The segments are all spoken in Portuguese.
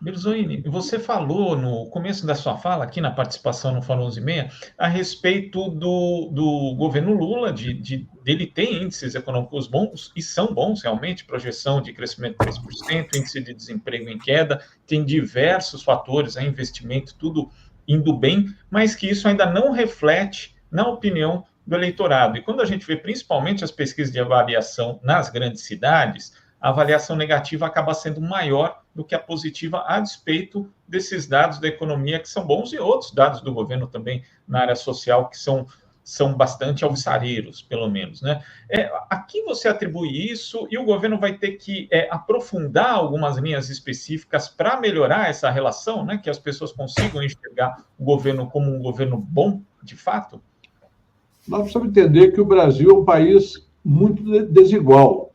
Berzoini, você falou no começo da sua fala, aqui na participação no Fala 11:30, a respeito do governo Lula, dele ter índices econômicos bons, e são bons realmente, projeção de crescimento de 3%, índice de desemprego em queda, tem diversos fatores, investimento, tudo indo bem, mas que isso ainda não reflete na opinião do eleitorado. E quando a gente vê principalmente as pesquisas de avaliação nas grandes cidades, a avaliação negativa acaba sendo maior do que a positiva, a despeito desses dados da economia que são bons e outros dados do governo também na área social que são bastante alvissareiros, pelo menos, né? A que você atribui isso e o governo vai ter que aprofundar algumas linhas específicas para melhorar essa relação, né? Que as pessoas consigam enxergar o governo como um governo bom, de fato? Nós precisamos entender que o Brasil é um país muito desigual.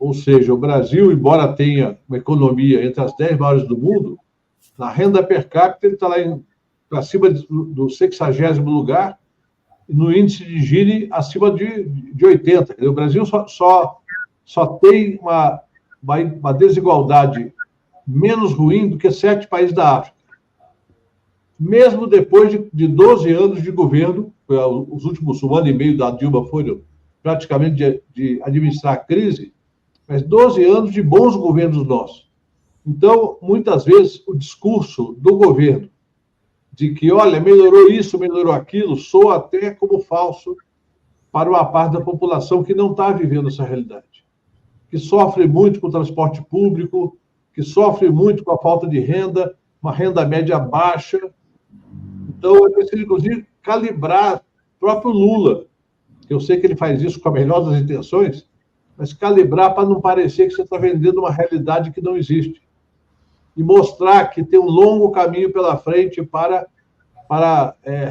Ou seja, o Brasil, embora tenha uma economia entre as 10 maiores do mundo, na renda per capita ele está lá para cima do 60º lugar, e no índice de Gini acima de 80. O Brasil só tem uma desigualdade menos ruim do que 7 países da África. Mesmo depois de 12 anos de governo, os últimos um ano e meio da Dilma foram praticamente de administrar a crise, mas 12 anos de bons governos nossos. Então, muitas vezes, o discurso do governo de que, olha, melhorou isso, melhorou aquilo, soa até como falso para uma parte da população que não está vivendo essa realidade, que sofre muito com o transporte público, que sofre muito com a falta de renda, uma renda média baixa. Então, é preciso, inclusive, calibrar o próprio Lula. Eu sei que ele faz isso com a melhor das intenções, mas calibrar para não parecer que você está vendendo uma realidade que não existe. E mostrar que tem um longo caminho pela frente para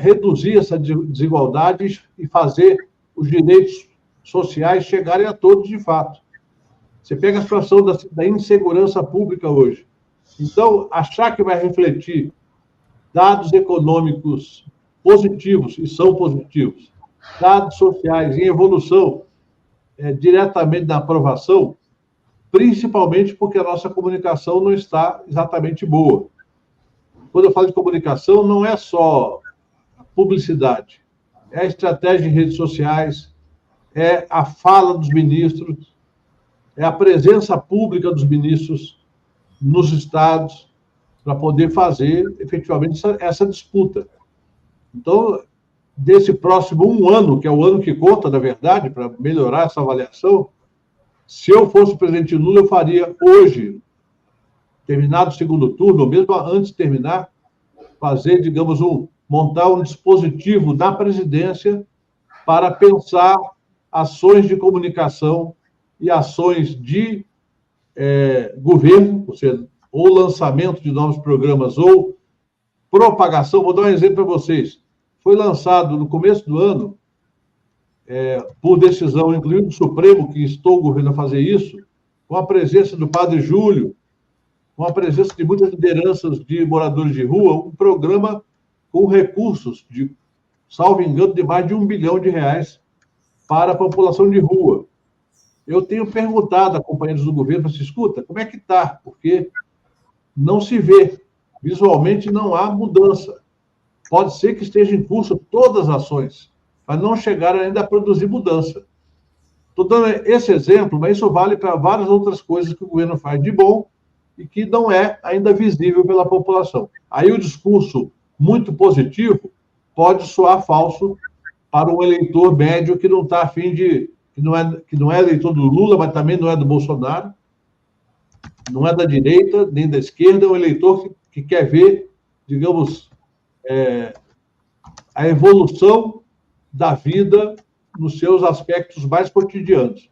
reduzir essa desigualdade e fazer os direitos sociais chegarem a todos de fato. Você pega a situação da insegurança pública hoje. Então, achar que vai refletir dados econômicos positivos, e são positivos, dados sociais em evolução, diretamente na aprovação, principalmente porque a nossa comunicação não está exatamente boa. Quando eu falo de comunicação, não é só publicidade, é a estratégia de redes sociais, é a fala dos ministros, é a presença pública dos ministros nos estados, para poder fazer, efetivamente, essa disputa. Então, desse próximo um ano, que é o ano que conta, na verdade, para melhorar essa avaliação, se eu fosse o presidente Lula, eu faria hoje, terminado o segundo turno, ou mesmo antes de terminar, fazer, digamos, montar um dispositivo da presidência para pensar ações de comunicação e ações de governo, ou seja, ou lançamento de novos programas, ou propagação. Vou dar um exemplo para vocês. Foi lançado no começo do ano, por decisão, inclusive do Supremo, que instou o governo a fazer isso, com a presença do padre Júlio, com a presença de muitas lideranças de moradores de rua, um programa com recursos, salvo engano, de mais de R$1 bilhão para a população de rua. Eu tenho perguntado a companheiros do governo, escuta, como é que está? Porque não se vê, visualmente não há mudança. Pode ser que esteja em curso todas as ações, mas não chegaram ainda a produzir mudança. Estou dando esse exemplo, mas isso vale para várias outras coisas que o governo faz de bom e que não é ainda visível pela população. Aí o discurso muito positivo pode soar falso para um eleitor médio que não está a fim de... que não é eleitor do Lula, mas também não é do Bolsonaro, não é da direita nem da esquerda, é um eleitor que quer ver, digamos, a evolução da vida nos seus aspectos mais cotidianos.